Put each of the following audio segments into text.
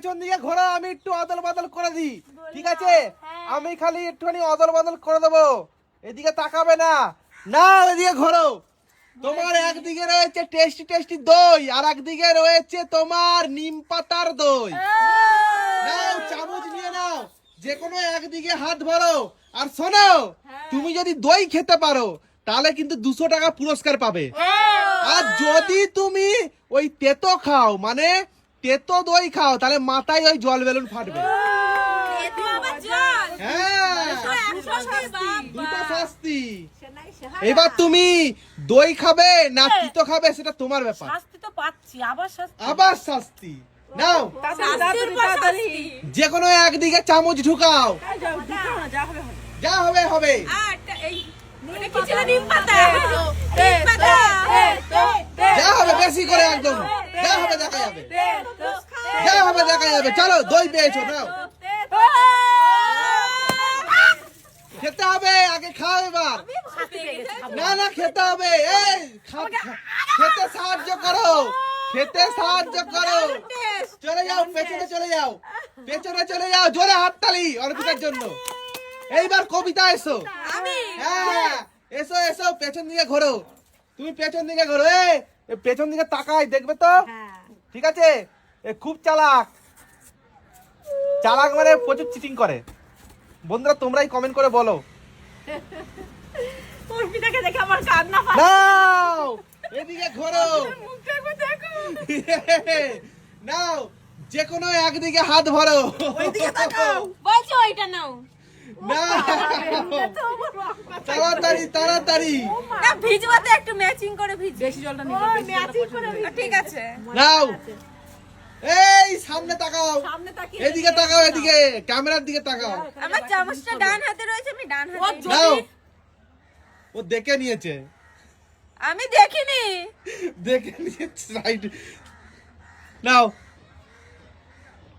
পেছন দিকে ঘোরো, আমি একটু অদল বদল করে দিই, ঠিক আছে? আমি খালি একটুখানি অদল বদল করে দেবো, এদিকে তাকাবে না। না, এদিকে ঘোরো। তোমার একদিকে রয়েছে টেস্টি টেস্টি দই, আর একদিকে রয়েছে তোমার নিম পাতার দই। নাও, চামচ নিয়ে নাও, যে কোনো একদিকে হাত ভরো। আর শোনো, তুমি যদি দই খেতে পারো তাহলে কিন্তু 200 টাকা পুরস্কার পাবে। আর যদি তুমি ওই তেতো খাও, মানে তেতো দই খাও, তাহলে মাথায় ওই জল বেলুন ফাটবে। হ্যাঁ, দুটো শাস্তি। এবার তুমি দই খাবে না তিতো খাবে সেটা তোমার ব্যাপার। শাস্তি তো পাচ্ছি, আবার শাস্তি। নাও, যে কোনো একদিকে চামচ ঢুকাও, যা হবে হবে। যা হবে বেশি করে, একদম যা হবে দেখা যাবে, যা হবে দেখা যাবে। চলো, দই পেয়েছো, নাও খেতে হবে, আগে খাও এবার। না না, খেতে হবে। এই খেতে সাহায্য করো, খেতে সাহায্য করো। চলে যাও, পেছনে চলে যাও, পেছনে চলে যাও। জোরে হাততালি অর্পিতার জন্য। এইবার কবিতা এসো। হ্যাঁ, এসো এসো, পেছন দিকে ঘোরো, তুমি পেছন দিকে ঘোরো। এ পেছন দিকে তাকাই, দেখবে তো, ঠিক আছে? এ খুব চালাক, চালাক মানে প্রচুর চিটিং করে। বন্ধুরা, তোমরাই কমেন্ট করে বলো। অর্পিতাকে দেখে আমার কান্না পাচ্ছে। নাও, এদিকে ঘোরো। নাও, যে কোনো একদিকে হাত ভরো। ওইদিকে তাকাও, বলছো ওইটা নাও। না, তাড়াতাড়ি তাড়াতাড়ি। না, ভিজবাতে একটু ম্যাচিং করে ভিজ। বেশি জলটা নিয়ে ম্যাচিং করে, ঠিক আছে। নাও, এই সামনে তাকাও, সামনে তাকিয়ে এদিকে তাকাও, এদিকে ক্যামেরার দিকে তাকাও। আমার চামচটা ডান হাতে রয়েছে, আমি ডান হাতে। নাও, ও দেখে নিয়েছে। আমি দেখিনি। দেখে নিয়েছে, রাইট। নাও,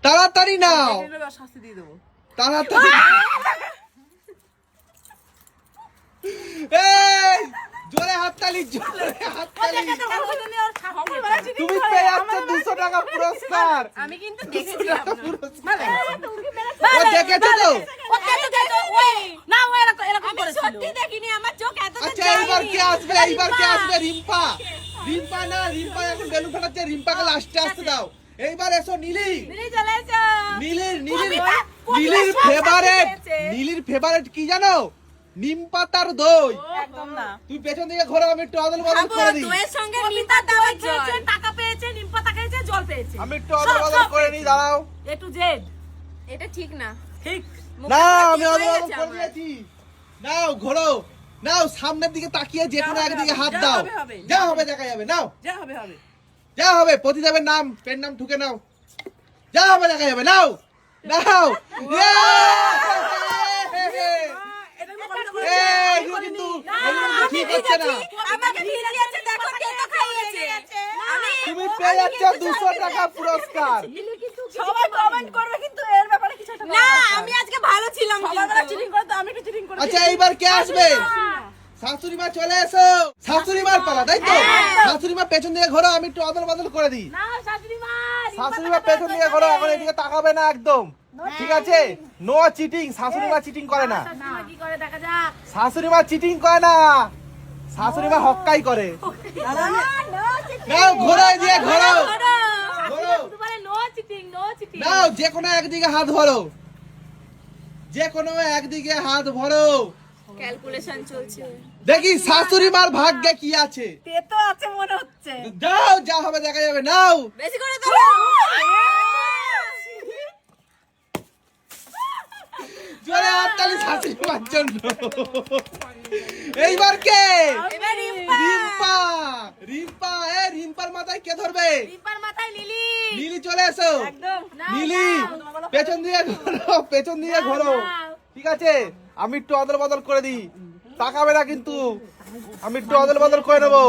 তাড়াতাড়ি নাও, শাস্তি দিয়ে দেবো। তাড়াতাড়ি। এই জোরে হাততালি, জোরে হাততালি। তুমি পেয়ে যাচ্ছ 200 টাকা পুরস্কার। আমি কিন্তু দেখেছিলাম। ও দেখেছো তো? না, ও এরকম করেছিল। সত্যি দেখিনি, আমার চোখ এত। আচ্ছা, এইবার কে আসবে? এইবার কে আসবে? রিম্পা। রিম্পা না, রিম্পা এখন বেলুন ফাটাচ্ছে, রিম্পাকে লাস্টে আসতে দাও। এইবার এসো নীলি। নীলি চলে এসো। নীলির ফেভারিট, নীলির ফেভারিট কি জানো? নিম পাতার দই। একদম না। তুই পেছন দিকে ঘোরো, আমি একটু অদল বদল করে দিই। দইয়ের সঙ্গে নিম পাতা পেয়েছে, টাকা পেয়েছে, নিম পাতা খেয়েছে, জল পেয়েছে। আমি একটু অদল বদল করে নিই, দাঁড়াও। এ টু জেড। এটা ঠিক না। ঠিক না, আমি অদল বদল করে দিয়েছি। নাও, ঘোরো। নাও, সামনের দিকে তাকিয়ে যে কোনো একদিকে হাত দাও, যা হবে দেখা যাবে। নাও, যা হবে হবে। যা হবে, প্রতিদেবের নাম, পেন নাম ঠুকে নাও, যা হবে দেখা যাবে। নাও নাও, এগুলো কিন্তু ঠিক হচ্ছে না। তুমি পেয়ে যাচ্ছ 200 টাকা পুরস্কার। সবাই কমেন্ট করবে কিন্তু এর ব্যাপারে কিছু একটা না। আমি আজকে ভালো ছিলাম, সবাই চিটিং করে তো আমি একটু চিটিং করেছি। আচ্ছা, এইবার কে আসবে? শাশুড়ি মা চলে এসো। শাশুড়ি মার পালা, তাই তো? শাশুড়ি মা পেছন দিকে ঘোরো, আমি একটু অদল বদল করে দিই। না, শাশুড়ি মা। শাশুড়ি মা পেছন দিকে ঘোরো, এখন এদিকে তাকাবে না একদম, ঠিক আছে? নো চিটিং, শাশুড়ি মা চিটিং করে না। কি করে দেখা যাক। শাশুড়ি মা চিটিং করে না, শাশুড়ি মা হক্কাই করে। নাও, ঘোরো, এদিকে ঘোরো, ঘোরো। No cheating, no cheating. নাও, যে কোনো একদিকে হাত ভরো, যে কোনো একদিকে হাত ভরো। ক্যালকুলেশন চলছে। দেখি শাশুড়ি মার ভাগ্যে কি আছে। তেতো আছে মনে হচ্ছে। দাও, যা হবে দেখা যাবে। নাও, বেশি করে দাও। জোরে হাততালি শাশুড়ি মার জন্য। এইবার কে? এবার রিম্পা। রিম্পা। রিম্পা, রিম্পার মাথায় কে ধরবে? রিম্পার মাথায় লিলি। নীলি চলে এসো। একদম। নীলি, পেছন দিয়ে ঘোরো, পেছন দিয়ে ঘোরো, ঠিক আছে? আমি একটু অদল বদল করে দিই, তাকাবে না কিন্তু, আমি একটু অদল বদল করে নেবো।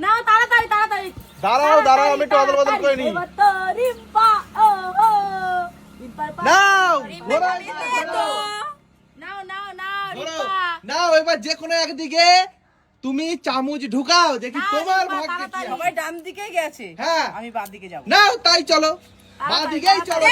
না, তাড়াতাড়ি তাড়াতাড়ি। দাঁড়াও দাঁড়াও, আমি একটু অদল বদল করে নিই। এবার তো রিম্পা। ও ও রিম্পার পা। নাও, ঘোরো, নাও নাও নাও ঘোরো। রিম্পা। নাও, এবার যে কোনো একদিকে তুমি চামচ ঢুকাও দেখি তোমার ভাগ্যে কি আছে। সবাই ডান দিকে গেছে, হ্যাঁ আমি বাঁ দিকে যাব। নাও তাই চলো, বাঁ দিকেই চলো।